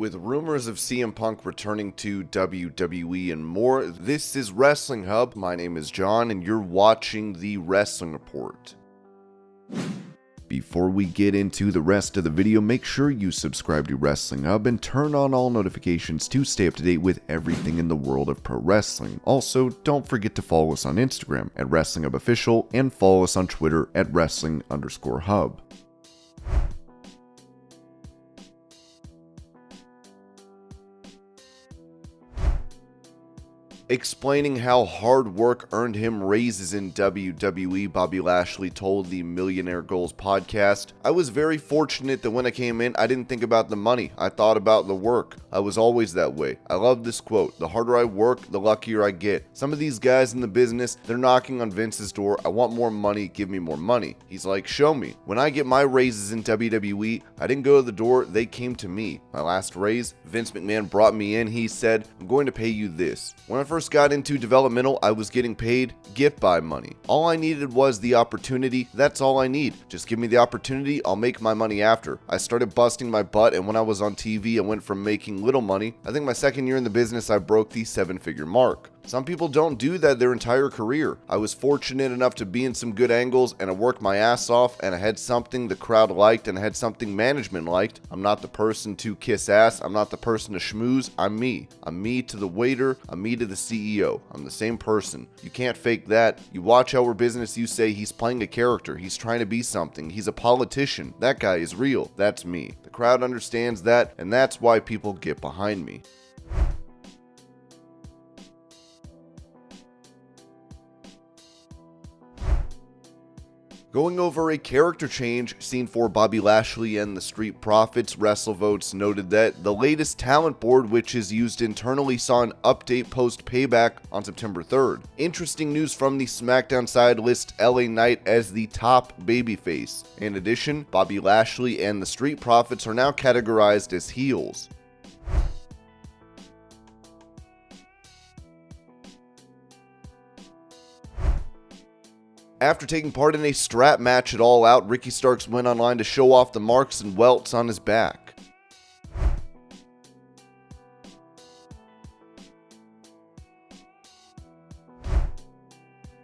With rumors of CM Punk returning to WWE and more, this is Wrestling Hub. My name is John, and you're watching the Wrestling Report. Before we get into the rest of the video, make sure you subscribe to Wrestling Hub and turn on all notifications to stay up to date with everything in the world of pro wrestling. Also, don't forget to follow us on Instagram at Wrestling Hub Official and follow us on Twitter at Wrestling_Hub. Explaining how hard work earned him raises in WWE, Bobby Lashley told the Millionaire Goals podcast, "I was very fortunate that when I came in, I didn't think about the money. I thought about the work. I was always that way. I love this quote. The harder I work, the luckier I get. Some of these guys in the business, they're knocking on Vince's door. I want more money. Give me more money." He's like, "Show me. When I get my raises in WWE, I didn't go to the door. They came to me. My last raise, Vince McMahon brought me in. He said, I'm going to pay you this. When I first got into developmental, I was getting paid gift buy money. All I needed was the opportunity. That's all I need. Just give me the opportunity. I'll make my money after. I started busting my butt, and when I was on TV, I went from making little money. I think my second year in the business, I broke the 7-figure mark. Some people don't do that their entire career. I was fortunate enough to be in some good angles, and I worked my ass off, and I had something the crowd liked, and I had something management liked. I'm not the person to kiss ass. I'm not the person to schmooze. I'm me. I'm me to the waiter. I'm me to the CEO. I'm the same person. You can't fake that. You watch our business, you say he's playing a character. He's trying to be something. He's a politician. That guy is real. That's me. The crowd understands that, and that's why people get behind me." Going over a character change seen for Bobby Lashley and the Street Profits, WrestleVotes noted that the latest talent board, which is used internally, saw an update post Payback on September 3rd. Interesting news from the SmackDown side lists LA Knight as the top babyface. In addition, Bobby Lashley and the Street Profits are now categorized as heels. After taking part in a strap match at All Out, Ricky Starks went online to show off the marks and welts on his back.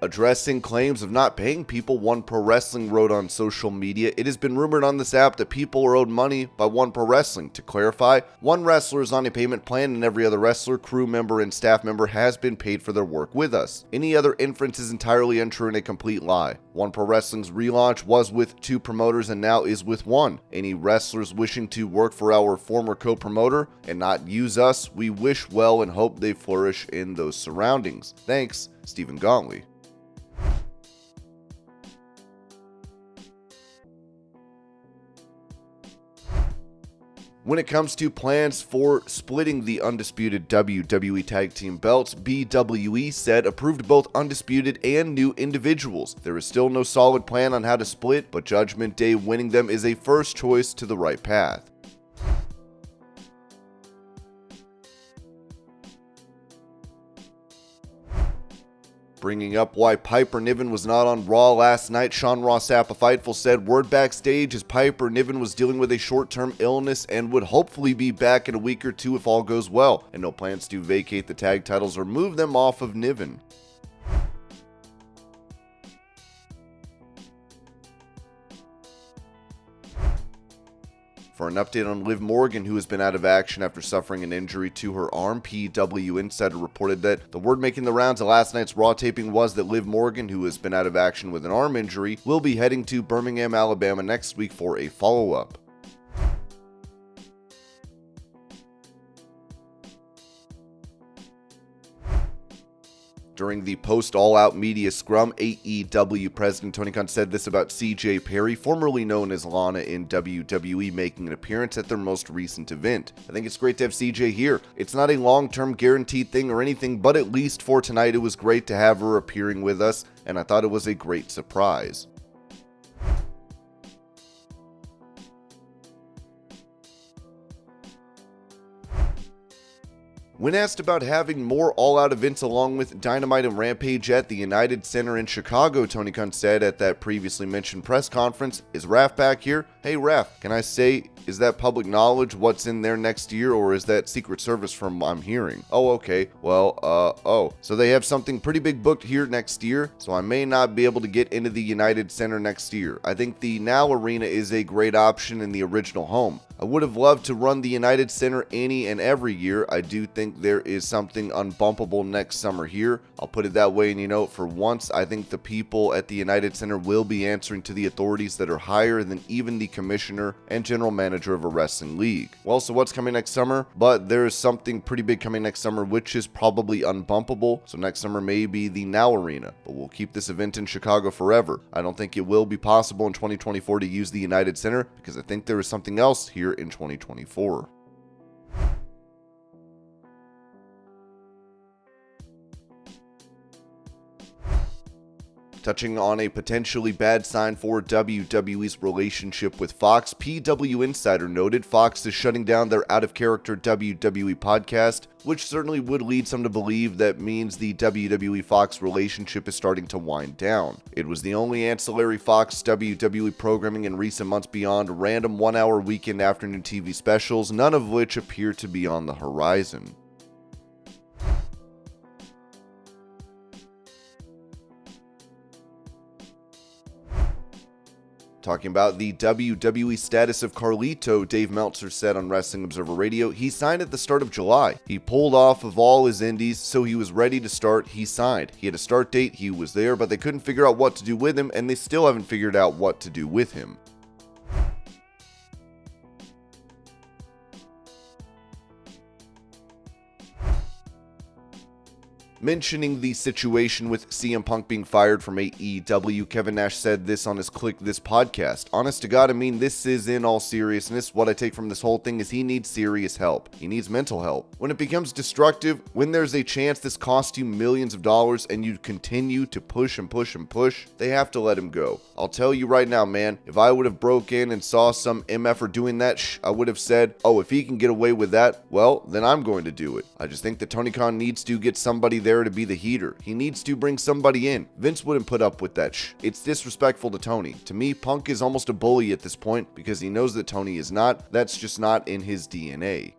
Addressing claims of not paying people, One Pro Wrestling wrote on social media, "It has been rumored on this app that people are owed money by One Pro Wrestling. To clarify, one wrestler is on a payment plan and every other wrestler, crew member, and staff member has been paid for their work with us. Any other inference is entirely untrue and a complete lie. One Pro Wrestling's relaunch was with 2 promoters and now is with 1. Any wrestlers wishing to work for our former co-promoter and not use us, we wish well and hope they flourish in those surroundings. Thanks, Stephen Gontley." When it comes to plans for splitting the undisputed WWE Tag Team belts, BWE said approved both undisputed and new individuals. There is still no solid plan on how to split, but Judgment Day winning them is a first choice to the right path. Bringing up why Piper Niven was not on Raw last night, Sean Ross Sapp of Fightful said, "Word backstage is Piper Niven was dealing with a short-term illness and would hopefully be back in a week or 2 if all goes well, and no plans to vacate the tag titles or move them off of Niven." For an update on Liv Morgan, who has been out of action after suffering an injury to her arm, PW Insider reported that the word making the rounds of last night's Raw taping was that Liv Morgan, who has been out of action with an arm injury, will be heading to Birmingham, Alabama next week for a follow-up. During the post-all-out media scrum, AEW President Tony Khan said this about CJ Perry, formerly known as Lana in WWE, making an appearance at their most recent event. "I think it's great to have CJ here. It's not a long-term guaranteed thing or anything, but at least for tonight it was great to have her appearing with us, and I thought it was a great surprise." When asked about having more all-out events along with Dynamite and Rampage at the United Center in Chicago, Tony Khan said at that previously mentioned press conference, "Is Raph back here? Hey Raph, can I say, is that public knowledge what's in there next year, or is that Secret Service from I'm hearing?" "Oh, okay. Well, so they have something pretty big booked here next year, so I may not be able to get into the United Center next year. I think the Now Arena is a great option in the original home. I would have loved to run the United Center any and every year. I do think there is something unbumpable next summer here. I'll put it that way, and for once, I think the people at the United Center will be answering to the authorities that are higher than even the commissioner and general manager of a wrestling league." Well, so what's coming next summer? But there is something pretty big coming next summer, which is probably unbumpable. So next summer may be the Now Arena, but we'll keep this event in Chicago forever. I don't think it will be possible in 2024 to use the United Center because I think there is something else here in 2024. Touching on a potentially bad sign for WWE's relationship with Fox, PW Insider noted Fox is shutting down their out-of-character WWE podcast, which certainly would lead some to believe that means the WWE-Fox relationship is starting to wind down. It was the only ancillary Fox WWE programming in recent months beyond random one-hour weekend afternoon TV specials, none of which appear to be on the horizon. Talking about the WWE status of Carlito, Dave Meltzer said on Wrestling Observer Radio, he signed at the start of July. He pulled off of all his indies, so he was ready to start. He signed. He had a start date, he was there, but they couldn't figure out what to do with him, and they still haven't figured out what to do with him. Mentioning the situation with CM Punk being fired from AEW, Kevin Nash said this on his Click This podcast. "Honest to God, this is in all seriousness. What I take from this whole thing is he needs serious help. He needs mental help. When it becomes destructive, when there's a chance this costs you millions of dollars and you continue to push and push and push, they have to let him go. I'll tell you right now, man, if I would have broke in and saw some MFer doing that I would have said, oh, if he can get away with that, well, then I'm going to do it. I just think that Tony Khan needs to get somebody there to be the heater. He needs to bring somebody in. Vince wouldn't put up with that It's disrespectful to Tony. To me, Punk is almost a bully at this point because he knows that Tony is not. That's just not in his DNA.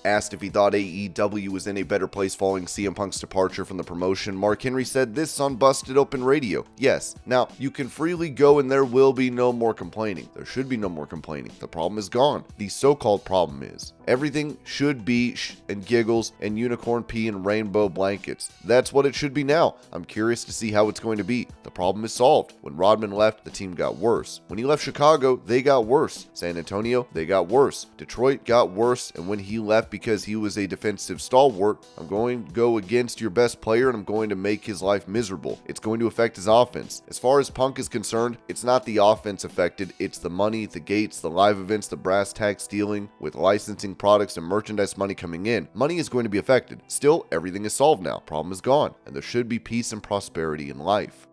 Asked if he thought AEW was in a better place following CM Punk's departure from the promotion, Mark Henry said this on Busted Open Radio. Yes, now you can freely go and there will be no more complaining. There should be no more complaining. The problem is gone. The so-called problem is everything should be and giggles and unicorn pee and rainbow blankets. That's what it should be now. I'm curious to see how it's going to be. The problem is solved. When Rodman left, the team got worse. When he left Chicago, they got worse. San Antonio, they got worse. Detroit got worse, and when he left because he was a defensive stalwart, I'm going to go against your best player and I'm going to make his life miserable. It's going to affect his offense. As far as Punk is concerned, it's not the offense affected, it's the money, the gates, the live events, the brass tag stealing, with licensing products and merchandise money coming in. Money is going to be affected. Still, everything is solved now. Problem is gone, and there should be peace and prosperity in life.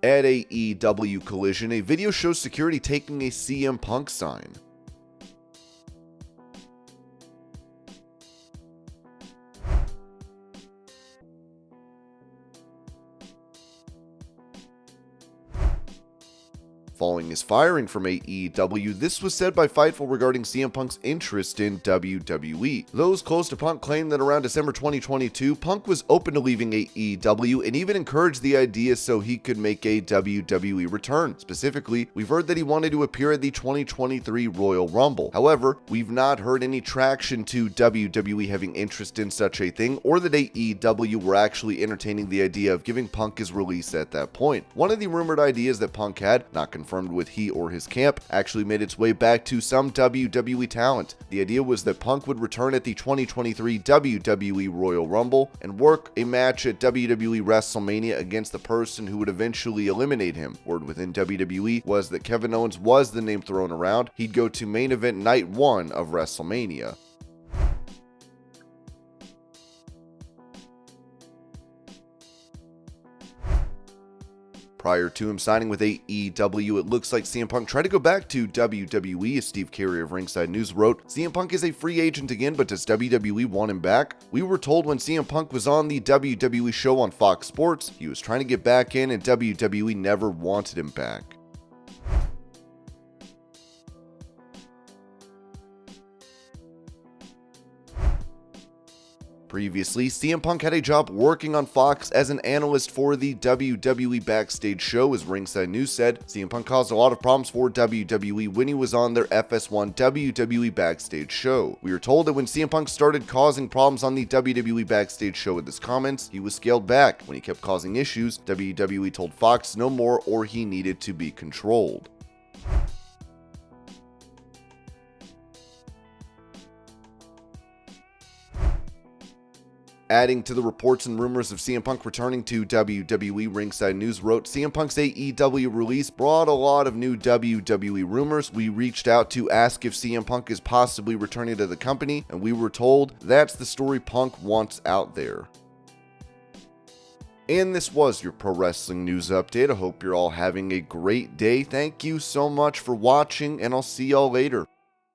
At AEW Collision, a video shows security taking a CM Punk sign. Following his firing from AEW, this was said by Fightful regarding CM Punk's interest in WWE. Those close to Punk claimed that around December 2022, Punk was open to leaving AEW and even encouraged the idea so he could make a WWE return. Specifically, we've heard that he wanted to appear at the 2023 Royal Rumble. However, we've not heard any traction to WWE having interest in such a thing, or that AEW were actually entertaining the idea of giving Punk his release at that point. One of the rumored ideas that Punk had, not confirmed with he or his camp, actually made its way back to some WWE talent. The idea was that Punk would return at the 2023 WWE Royal Rumble and work a match at WWE WrestleMania against the person who would eventually eliminate him. Word within WWE was that Kevin Owens was the name thrown around. He'd go to main event night 1 of WrestleMania. Prior to him signing with AEW, it looks like CM Punk tried to go back to WWE, as Steve Carey of Ringside News wrote. CM Punk is a free agent again, but does WWE want him back? We were told when CM Punk was on the WWE show on Fox Sports, he was trying to get back in and WWE never wanted him back. Previously, CM Punk had a job working on Fox as an analyst for the WWE Backstage show. As Ringside News said, CM Punk caused a lot of problems for WWE when he was on their FS1 WWE Backstage show. We were told that when CM Punk started causing problems on the WWE Backstage show with his comments, he was scaled back. When he kept causing issues, WWE told Fox no more or he needed to be controlled. Adding to the reports and rumors of CM Punk returning to WWE, Ringside News wrote, CM Punk's AEW release brought a lot of new WWE rumors. We reached out to ask if CM Punk is possibly returning to the company, and we were told that's the story Punk wants out there. And this was your Pro Wrestling News Update. I hope you're all having a great day. Thank you so much for watching, and I'll see y'all later.